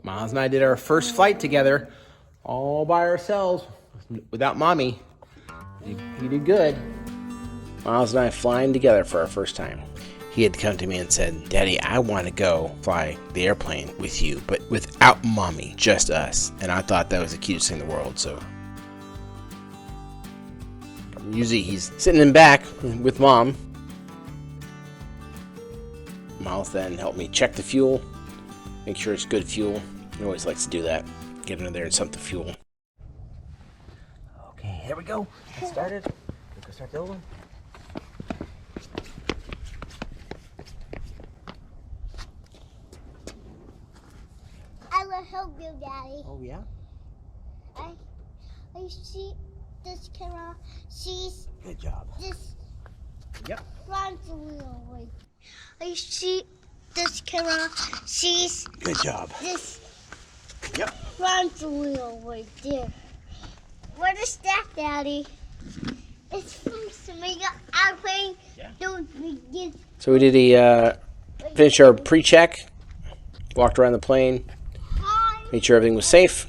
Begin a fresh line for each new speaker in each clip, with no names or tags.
Miles and I did our first flight together, all by ourselves, without Mommy. He did good. Miles and I flying together for our first time. He had come to me and said, "Daddy, I want to go fly the airplane with you, but without Mommy, just us." And I thought that was the cutest thing in the world, so. Usually he's sitting in back with Mom. Miles then helped me check the fuel, make sure it's good fuel. He always likes to do that. Get under there and sump the fuel. Okay, here we go. Get started. We can start the old one.
I will help you, Daddy.
Oh, yeah?
I see this camera. She's
Good job.
this.
Yep.
Front wheel right. I see this camera. She's
Good job.
this.
Yep.
Front wheel right there. What is that, Daddy? It's from Samega airplane.
Yeah.
Don't forget.
So we did finish our pre-check, walked around the plane, made sure everything was safe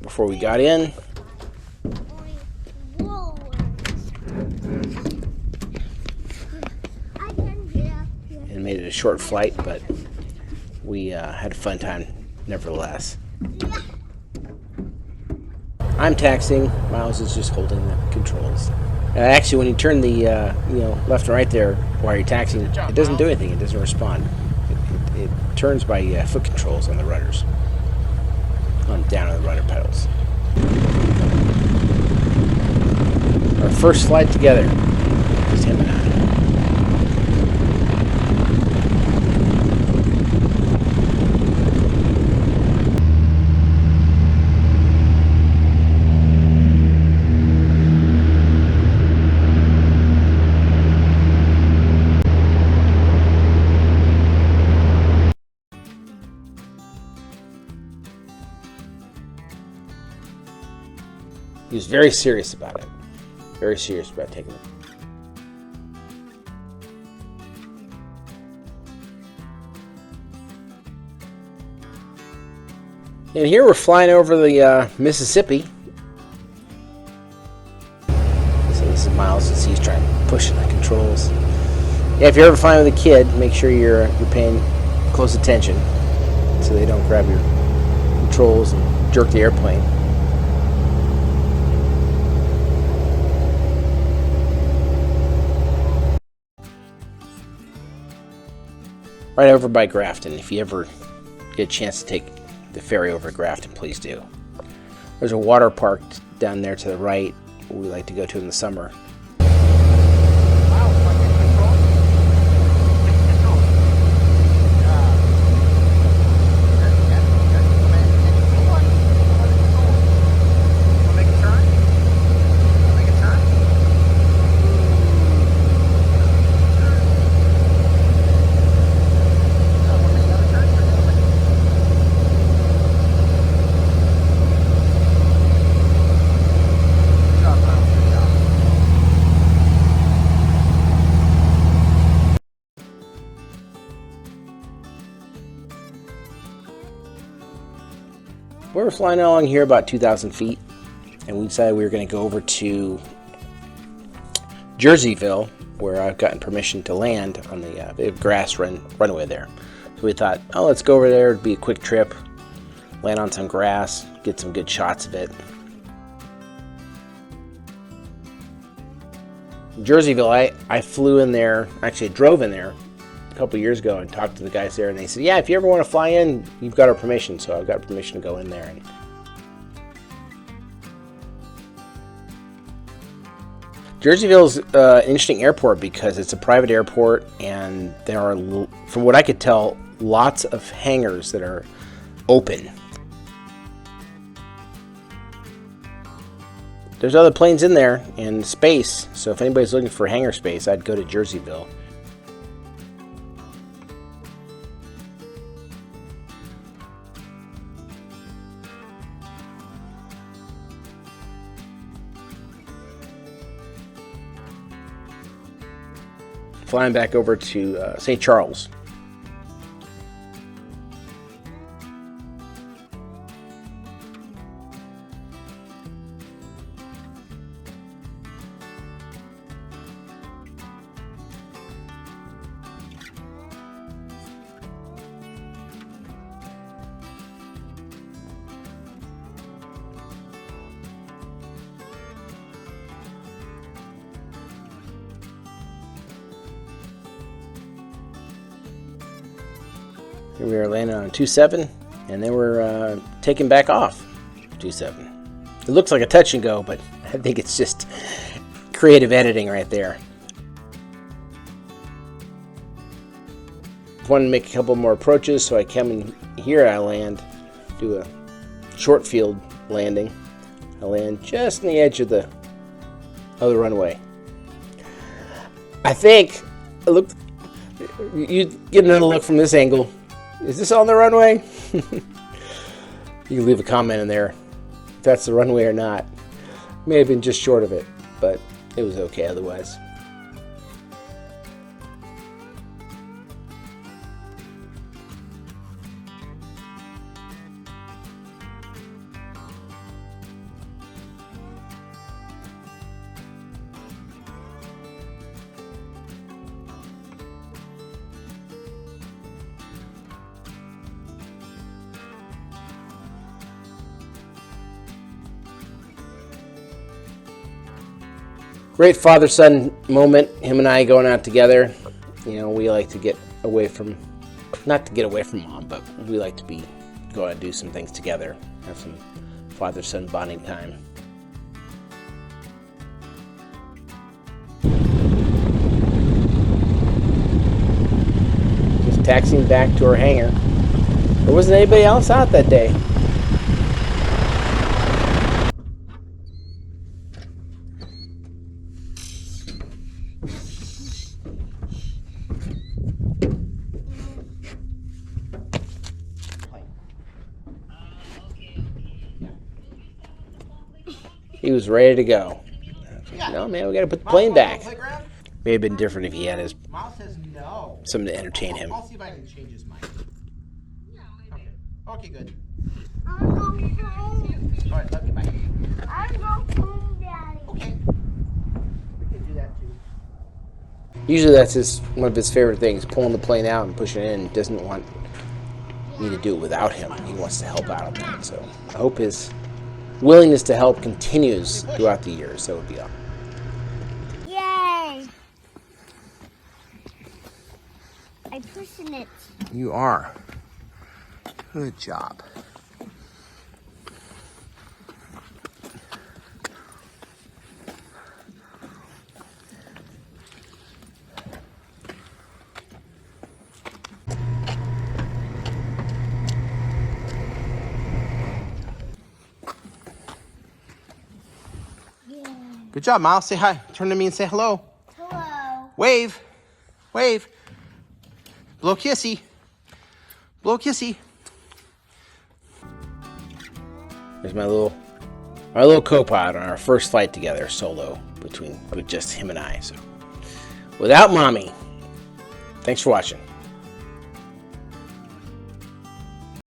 before we got in. And made it a short flight, but we had a fun time nevertheless. I'm taxiing. Miles is just holding the controls. Actually, when you turn the left and right there while you're taxiing, it doesn't do anything. It doesn't respond. It turns by foot controls on the rudders, down on the rudder pedals. Our first flight together, just him and I. He was very serious about it. Very serious about taking it. And here we're flying over the Mississippi. So this is Miles as he's trying to push the controls. Yeah, if you're ever flying with a kid, make sure you're paying close attention so they don't grab your controls and jerk the airplane. Right over by Grafton. If you ever get a chance to take the ferry over to Grafton, please do. There's a water park down there to the right we like to go to in the summer. We were flying along here about 2,000 feet, and we decided we were going to go over to Jerseyville, where I've gotten permission to land on the grass runway there. So we thought, oh, let's go over there. It'd be a quick trip, land on some grass, get some good shots of it. Jerseyville, I flew in there, actually drove in there a couple years ago and talked to the guys there, and they said, yeah, if you ever want to fly in, you've got our permission. So I've got permission to go in there. And Jerseyville's an interesting airport because it's a private airport, and there are, from what I could tell, lots of hangars that are open. There's other planes in there and space, so if anybody's looking for hangar space, I'd go to Jerseyville. Flying back over to St. Charles. Here we are landing on 2.7, and then we're taking back off 2.7. It looks like a touch and go, but I think it's just creative editing right there. Wanted to make a couple more approaches, so I come in here, I land, do a short field landing. I land just on the edge of the runway. I think, look, you get another look from this angle. Is this on the runway? You can leave a comment in there if that's the runway or not. May have been just short of it, but it was okay otherwise. Great father-son moment, him and I going out together. You know, we like to get away from, not to get away from mom, but we like to go out and do some things together, have some father-son bonding time. Just taxiing back to our hangar. There wasn't anybody else out that day. He was ready to go. No, man, we got to put the plane back. May have been different if he had his something to entertain him.
I'll see if I can change his mind. Okay. Okay, good.
I'm going home.
All right, love you, bye.
I'm going home, Daddy.
Okay. We can do that too.
Usually that's one of his favorite things, pulling the plane out and pushing it in. He doesn't want me to do it without him. He wants to help out on that. So I hope his willingness to help continues throughout the years. That would be all.
Yay! I'm pushing it.
You are. Good job.
Good job, Miles. Say hi. Turn to me and say hello.
Hello.
Wave. Wave. Blow kissy. Blow kissy.
There's our little co-pilot on our first flight together, solo, with just him and I. So, without mommy. Thanks for watching.